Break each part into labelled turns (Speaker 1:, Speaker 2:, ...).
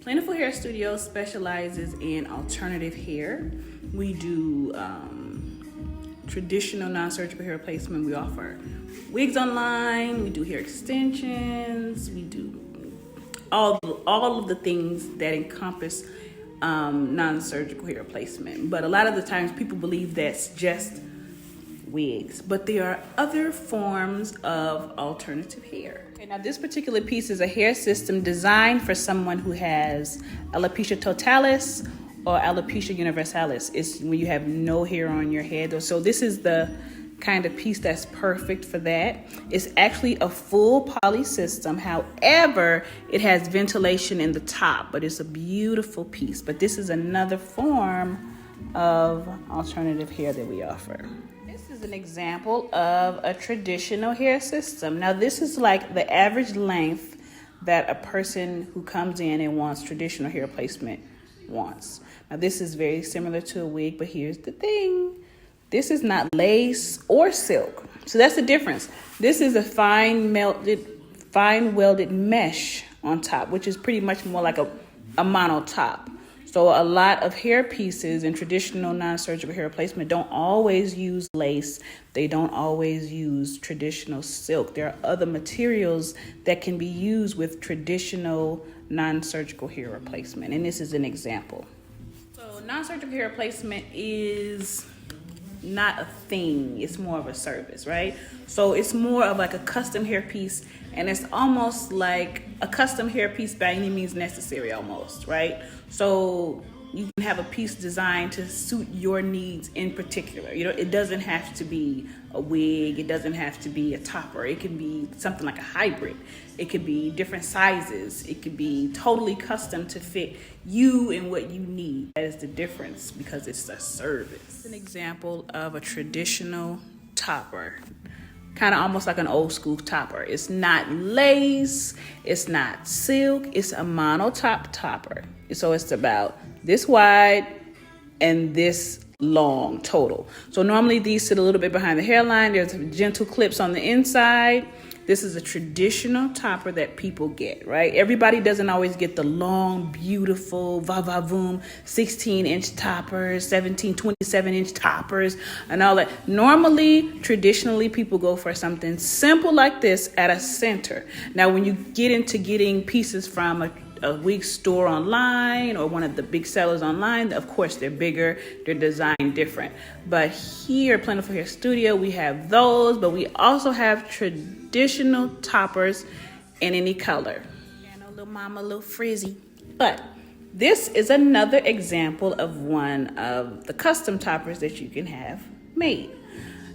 Speaker 1: Plentiful Hair Studio specializes in alternative hair. We do traditional non-surgical hair replacement. We offer wigs online. We do hair extensions. We do all of the things that encompass non-surgical hair replacement. But a lot of the times people believe that's just wigs, but there are other forms of alternative hair. Okay, now this particular piece is a hair system designed for someone who has alopecia totalis or alopecia universalis. It's when you have no hair on your head. So this is the kind of piece that's perfect for that. It's actually a full poly system. However, it has ventilation in the top, but it's a beautiful piece. But this is another form of alternative hair that we offer. This is an example of a traditional hair system. Now this is like the average length that a person who comes in and wants traditional hair replacement wants. Now this is very similar to a wig, but here's the thing. This is not lace or silk. So that's the difference. This is a fine welded mesh on top, which is pretty much more like a mono top. So a lot of hair pieces in traditional non-surgical hair replacement don't always use lace. They don't always use traditional silk. There are other materials that can be used with traditional non-surgical hair replacement. And this is an example. So non-surgical hair replacement is not a thing, it's more of a service, right? So it's more of like a custom hair piece, and it's almost like a custom hair piece by any means necessary almost, right? So you can have a piece designed to suit your needs in particular. You know, it doesn't have to be a wig, it doesn't have to be a topper, it can be something like a hybrid. It could be different sizes, it could be totally custom to fit you and what you need. That is the difference because it's a service. An example of a traditional topper, kind of almost like an old school topper. It's not lace, it's not silk, it's a mono top topper. So it's about this wide and this long total. So normally these sit a little bit behind the hairline. There's gentle clips on the inside. This is a traditional topper that people get, right? Everybody doesn't always get the long, beautiful, va-va-voom 16-inch toppers, 17, 27-inch toppers, and all that. Normally, traditionally, people go for something simple like this at a center. Now, when you get into getting pieces from a wig store online or one of the big sellers online, of course they're bigger, they're designed different. But here at Plentiful Hair Studio, we have those, but we also have traditional toppers in any color. And a little mama, a little frizzy. But this is another example of one of the custom toppers that you can have made.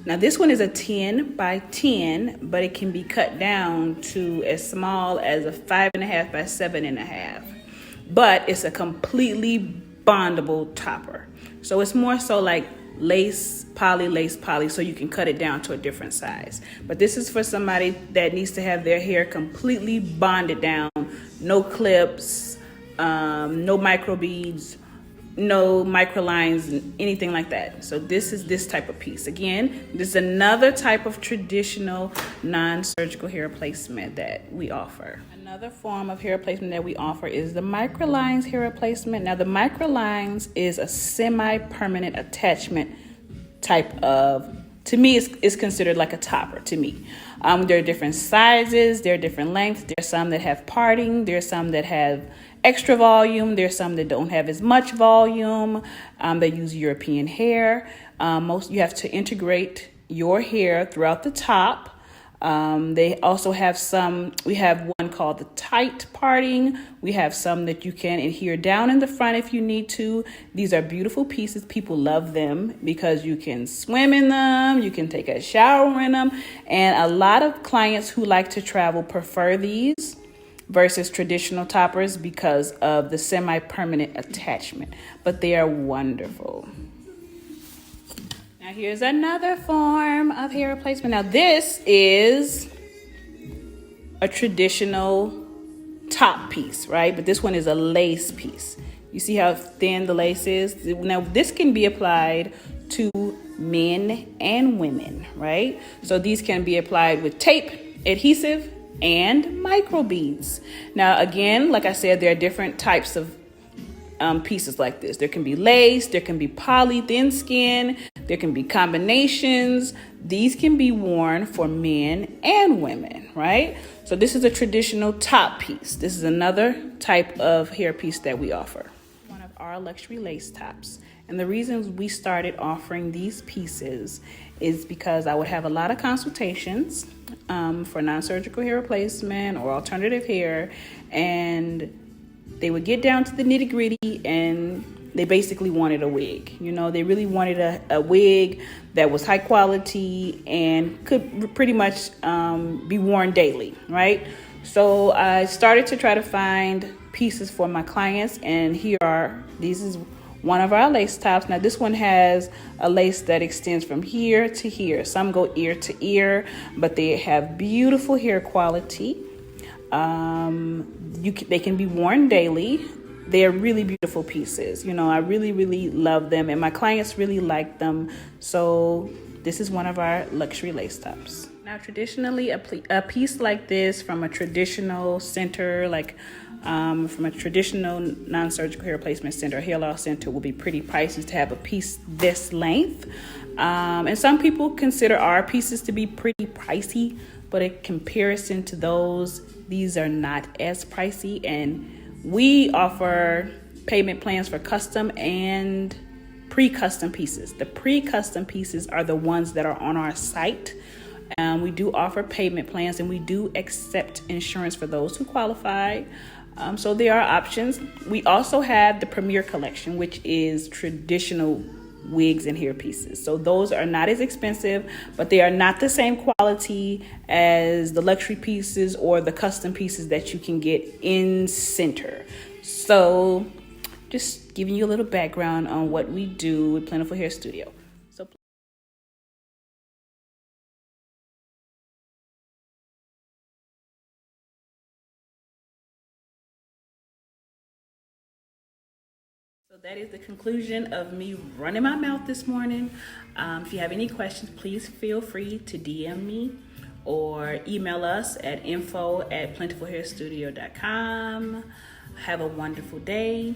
Speaker 1: Now this one is a 10 by 10, but it can be cut down to as small as a 5.5 by 7.5. But it's a completely bondable topper. So it's more so like lace poly, so you can cut it down to a different size. But this is for somebody that needs to have their hair completely bonded down, no clips, no micro beads, no microlines, anything like that. So this is this type of piece. Again, this is another type of traditional non-surgical hair replacement that we offer. Another form of hair replacement that we offer is the microlines hair replacement. Now the microlines is a semi-permanent attachment type of, to me, it's considered like a topper to me. There are different sizes, there are different lengths. There's some that have parting, there's some that have extra volume, there's some that don't have as much volume. They use European hair. You have to integrate your hair throughout the top. They also have some, we have one called the tight parting. We have some that you can adhere down in the front if you need to. These are beautiful pieces. People love them because you can swim in them, you can take a shower in them. And a lot of clients who like to travel prefer these versus traditional toppers because of the semi-permanent attachment. But they are wonderful. Now here's another form of hair replacement. Now this is a traditional top piece, right? But this one is a lace piece. You see how thin the lace is? Now this can be applied to men and women, right? So these can be applied with tape, adhesive, and micro beads. Now, again, like I said, there are different types of pieces like this. There can be lace, there can be poly thin skin, there can be combinations. These can be worn for men and women, right? So this is a traditional top piece. This is another type of hair piece that we offer. One of our luxury lace tops. And the reasons we started offering these pieces is because I would have a lot of consultations for non-surgical hair replacement or alternative hair, and they would get down to the nitty-gritty and they basically wanted a wig. You know, they really wanted a wig that was high quality and could pretty much be worn daily, right? So I started to try to find pieces for my clients, and this is one of our lace tops. Now this one has a lace that extends from here to here. Some go ear to ear, but they have beautiful hair quality. They can be worn daily. They're really beautiful pieces. You know, I really, really love them, and my clients really like them. So this is one of our luxury lace tops. Now, traditionally, a piece like this from a traditional center, like from a traditional non-surgical hair replacement center, hair loss center, will be pretty pricey to have a piece this length. And some people consider our pieces to be pretty pricey, but in comparison to those, these are not as pricey. And we offer payment plans for custom and pre-custom pieces. The pre-custom pieces are the ones that are on our site. We do offer payment plans, and we do accept insurance for those who qualify. So there are options. We also have the Premier Collection, which is traditional wigs and hair pieces. So those are not as expensive, but they are not the same quality as the luxury pieces or the custom pieces that you can get in center. So just giving you a little background on what we do with Plentiful Hair Studio. So that is the conclusion of me running my mouth this morning. If you have any questions, please feel free to DM me or email us at info@plentifulhairstudio.com. Have a wonderful day.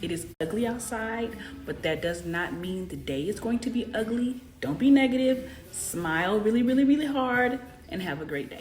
Speaker 1: It is ugly outside, but that does not mean the day is going to be ugly. Don't be negative. Smile really, really, really hard, and have a great day.